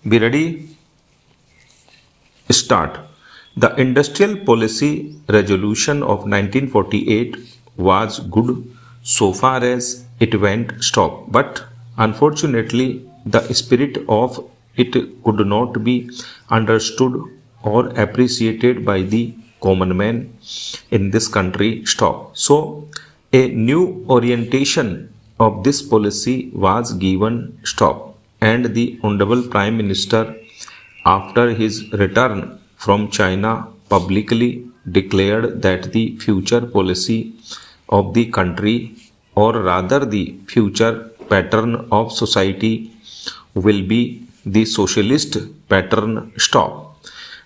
Be ready? Start. The Industrial Policy Resolution of 1948 was good so far as it went stop, but unfortunately, the spirit of it could not be understood or appreciated by the common man in this country. Stop. So, a new orientation of this policy was given. Stop. And the Honorable Prime Minister, after his return from China, publicly declared that the future policy of the country, or rather the future pattern of society, will be the socialist pattern. Stop.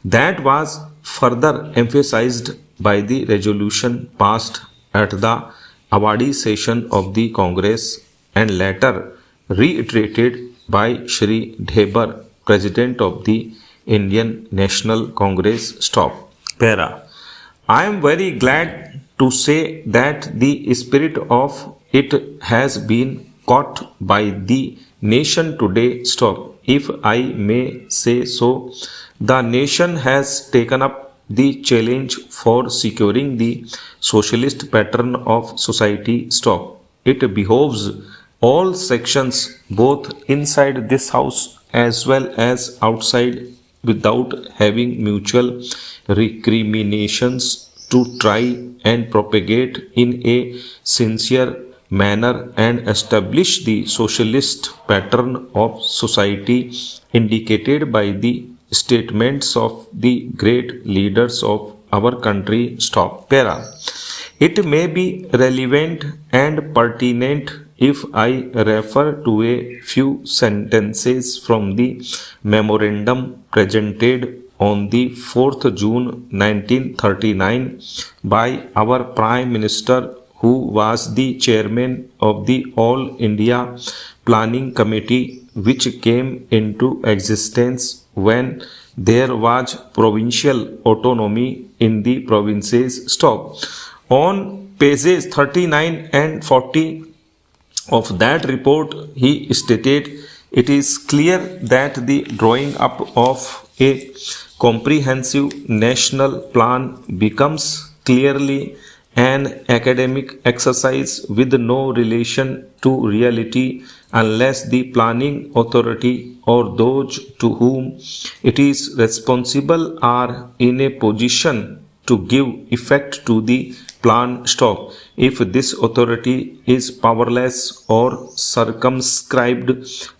That was further emphasized by the resolution passed at the Awadi session of the Congress and later reiterated by Shri Dhebar, President of the Indian National Congress. Stop. Para. I am very glad to say that the spirit of it has been caught by the nation today. Stop. If I may say so, the nation has taken up the challenge for securing the socialist pattern of society. Stop. It behoves all sections, both inside this house as well as outside, without having mutual recriminations, to try and propagate in a sincere manner and establish the socialist pattern of society indicated by the statements of the great leaders of our country. Stop. Para. It may be relevant and pertinent if I refer to a few sentences from the memorandum presented on the 4th June 1939 by our Prime Minister, who was the chairman of the All India Planning Committee, which came into existence when there was provincial autonomy in the provinces. Stop. On pages 39 and 40 of that report, he stated, it is clear that the drawing up of a comprehensive national plan becomes clearly an academic exercise with no relation to reality unless the planning authority or those to whom it is responsible are in a position to give effect to the plan. Stop. If this authority is powerless or circumscribed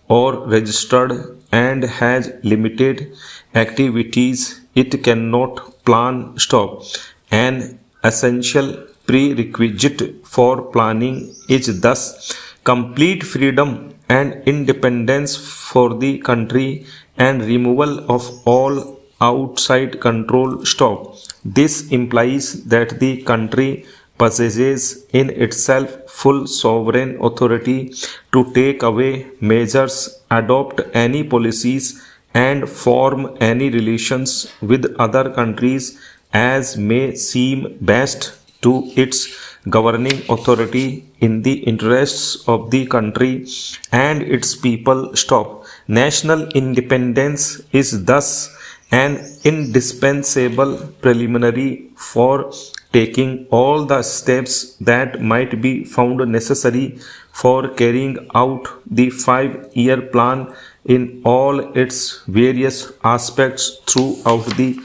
or registered and has limited activities, it cannot plan. Stop. An essential prerequisite for planning is thus complete freedom and independence for the country and removal of all outside control. Stop. This implies that the country possesses in itself full sovereign authority to take away measures, adopt any policies, and form any relations with other countries as may seem best to its governing authority in the interests of the country and its people. Stop. National independence is thus an indispensable preliminary for taking all the steps that might be found necessary for carrying out the 5-year plan in all its various aspects throughout the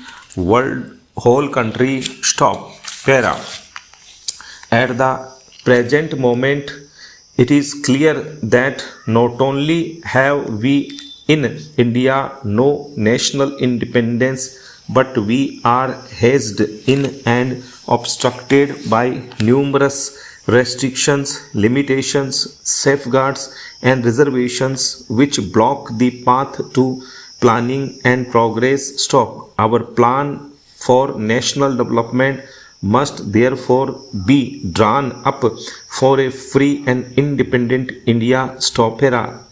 whole country. Stop. Para. At the present moment, it is clear that not only have we in India no national independence, but we are hedged in and obstructed by numerous restrictions, limitations, safeguards, and reservations which block the path to planning and progress. Stop. Our plan for national development must therefore be drawn up for a free and independent India. Stop.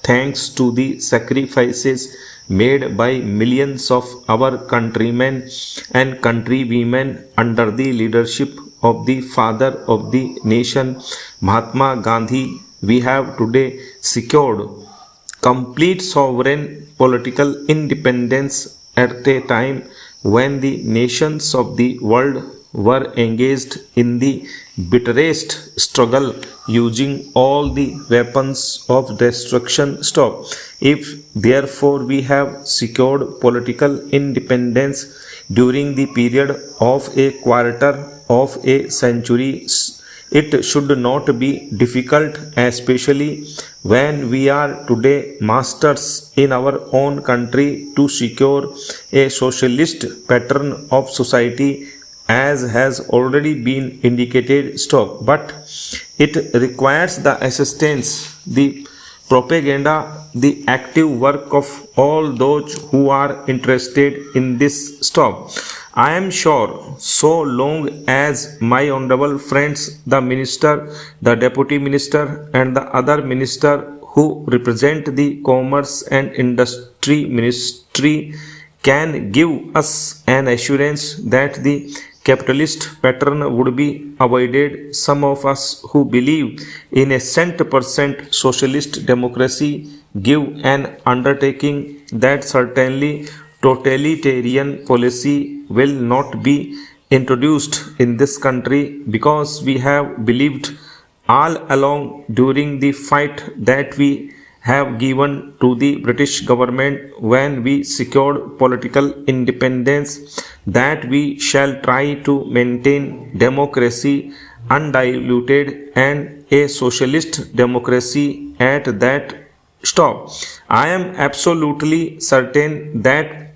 Thanks to the sacrifices made by millions of our countrymen and countrywomen under the leadership of the father of the nation, Mahatma Gandhi, we have today secured complete sovereign political independence at a time when the nations of the world were engaged in the bitterest struggle using all the weapons of destruction. Stop. If therefore we have secured political independence during the period of a quarter of a century, it should not be difficult, especially when we are today masters in our own country, to secure a socialist pattern of society, as has already been indicated. Stop. But it requires the assistance, the propaganda, the active work of all those who are interested in this. Stop. I am sure so long as my honorable friends, the minister, the deputy minister, and the other minister who represent the commerce and industry ministry can give us an assurance that the capitalist pattern would be avoided, some of us who believe in a 100% socialist democracy give an undertaking that certainly totalitarian policy will not be introduced in this country, because we have believed all along during the fight that we have given to the British government when we secured political independence, that we shall try to maintain democracy undiluted and a socialist democracy at that. Stop. I am absolutely certain that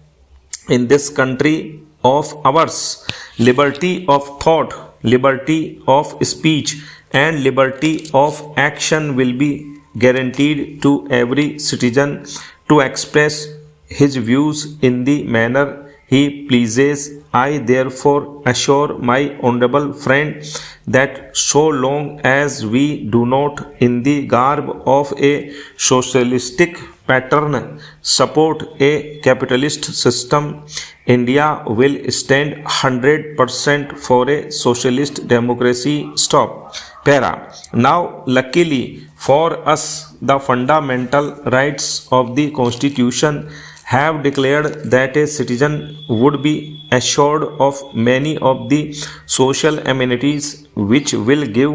in this country of ours, liberty of thought, liberty of speech, and liberty of action will be guaranteed to every citizen to express his views in the manner he pleases. I therefore assure my honorable friend that so long as we do not, in the garb of a socialistic pattern, support a capitalist system, India will stand 100% for a socialist democracy. Stop. Para. Now, luckily for us, the fundamental rights of the Constitution have declared that a citizen would be assured of many of the social amenities which will give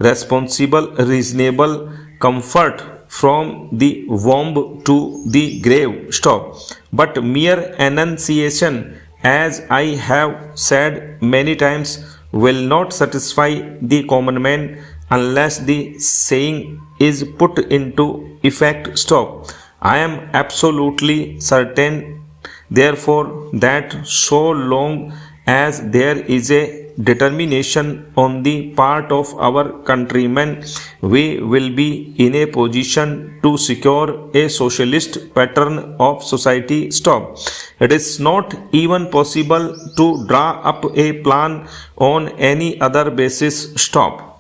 responsible, reasonable comfort from the womb to the grave. Stop. But mere enunciation, as I have said many times, will not satisfy the common man unless the saying is put into effect. Stop. I am absolutely certain, therefore, that so long as there is a determination on the part of our countrymen, we will be in a position to secure a socialist pattern of society. Stop. It is not even possible to draw up a plan on any other basis. Stop.